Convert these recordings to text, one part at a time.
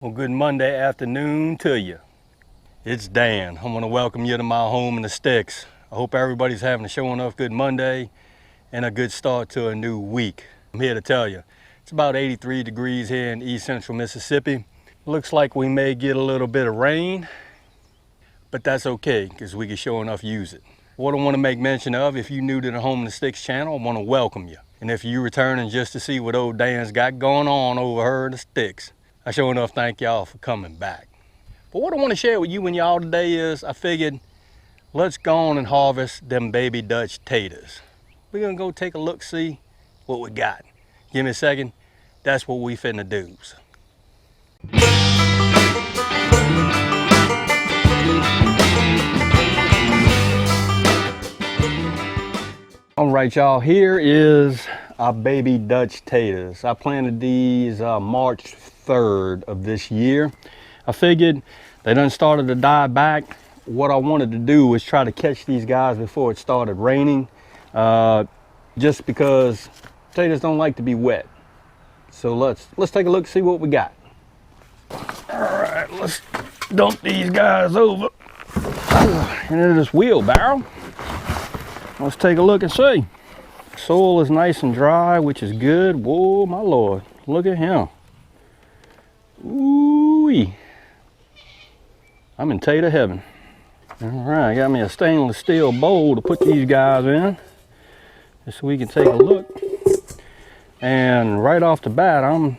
Well, good Monday afternoon to you. It's Dan. I want to welcome you to my home in the sticks. I hope everybody's having a show enough good Monday and a good start to a new week. I'm here to tell you, it's about 83 degrees here in East Central Mississippi. Looks like we may get a little bit of rain, but that's okay because we can sure enough use it. What I want to make mention of, if you're new to the Home in the Sticks channel, I want to welcome you. And if you're returning just to see what old Dan's got going on over here in the sticks, I sure enough thank y'all for coming back. But what I want to share with you and y'all today is, I figured let's go on and harvest them baby Dutch taters. We're gonna go take a look, see what we got. Give me a second, that's what we finna do. All right, y'all, here is our baby Dutch taters. I planted these March 3rd of this year. I figured they done started to die back. What I wanted to do was try to catch these guys before it started raining, just because potatoes don't like to be wet. So let's take a look, see what we got. All right, let's dump these guys over into this wheelbarrow. Let's take a look and see. Soil is nice and dry, which is good. Whoa, my Lord, look at him. Ooh-wee. I'm in tater heaven. All right, I got me a stainless steel bowl to put these guys in, just so we can take a look. And right off the bat, I'm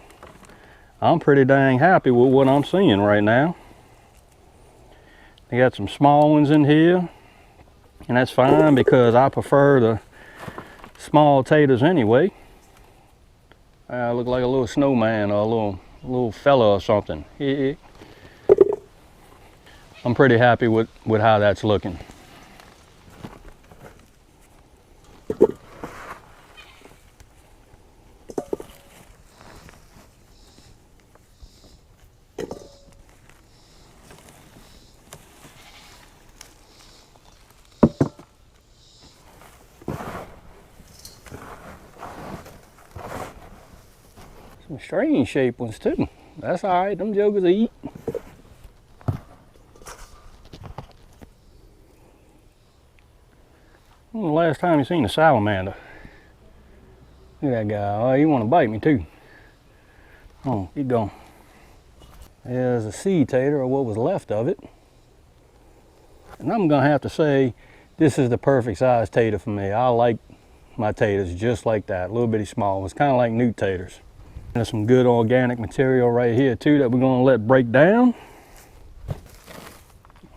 pretty dang happy with what I'm seeing right now. They got some small ones in here, and that's fine because I prefer the small taters anyway. I look like a little snowman or a little fella or something. I'm pretty happy with how that's looking. Some strange shaped ones too. That's all right, them jokers eat. When was the last time you seen a salamander? Look at that guy. Oh, he want to bite me too. Oh, keep going. There's a seed tater, or what was left of it. And I'm gonna have to say, this is the perfect size tater for me. I like my taters just like that, a little bitty small. It's kind of like newt taters. There's some good organic material right here too that we're gonna let break down.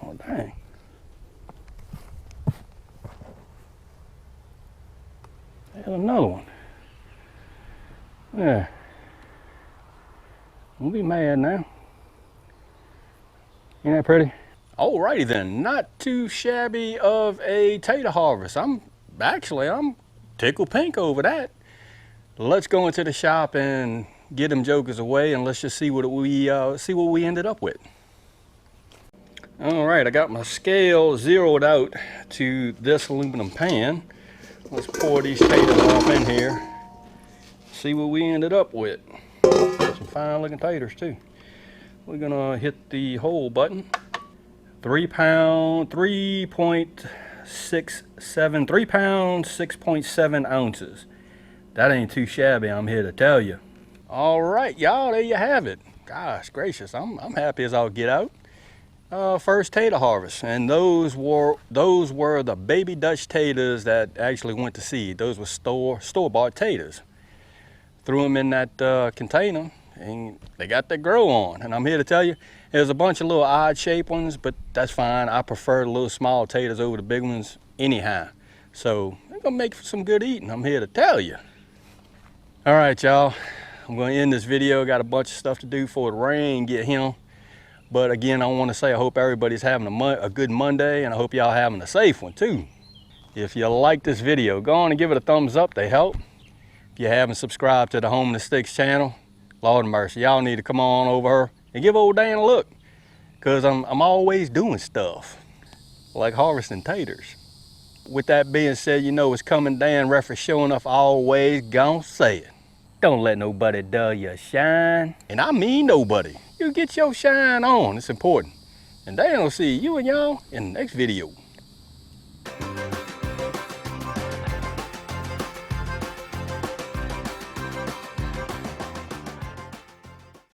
Oh, dang. There's another one. Yeah. Don't be mad now. Ain't that pretty? Alrighty then, not too shabby of a tater harvest. I'm tickled pink over that. Let's go into the shop and get them jokers away, and let's just see what we ended up with. All right, I got my scale zeroed out to this aluminum pan. Let's pour these taters off in here. See what we ended up with. Some fine looking taters too. We're gonna hit the whole button. 3 pound, 3.67, 3 pounds, 6.7 ounces. That ain't too shabby, I'm here to tell you. All right, y'all, there you have it. Gosh gracious, I'm happy as I'll get out. First tater harvest, and those were the baby Dutch taters that actually went to seed. Those were store-bought taters. Threw them in that container, and they got their grow on. And I'm here to tell you, there's a bunch of little odd-shaped ones, but that's fine. I prefer the little small taters over the big ones anyhow. So they're gonna make for some good eating, I'm here to tell you. All right, y'all, I'm gonna end this video. Got a bunch of stuff to do before the rain get here. But again, I want to say I hope everybody's having a good Monday, and I hope y'all having a safe one too. If you like this video, go on and give it a thumbs up, they help. If you haven't subscribed to the Home in the Sticks channel, Lord of mercy, y'all need to come on over here and give old Dan a look, because I'm always doing stuff like harvesting taters. With that being said, you know it's coming. Dan reference showing enough, always gonna say it. Don't let nobody dull your shine. And I mean nobody. You You get your shine on. It's important. And Dan will see you and y'all in the next video.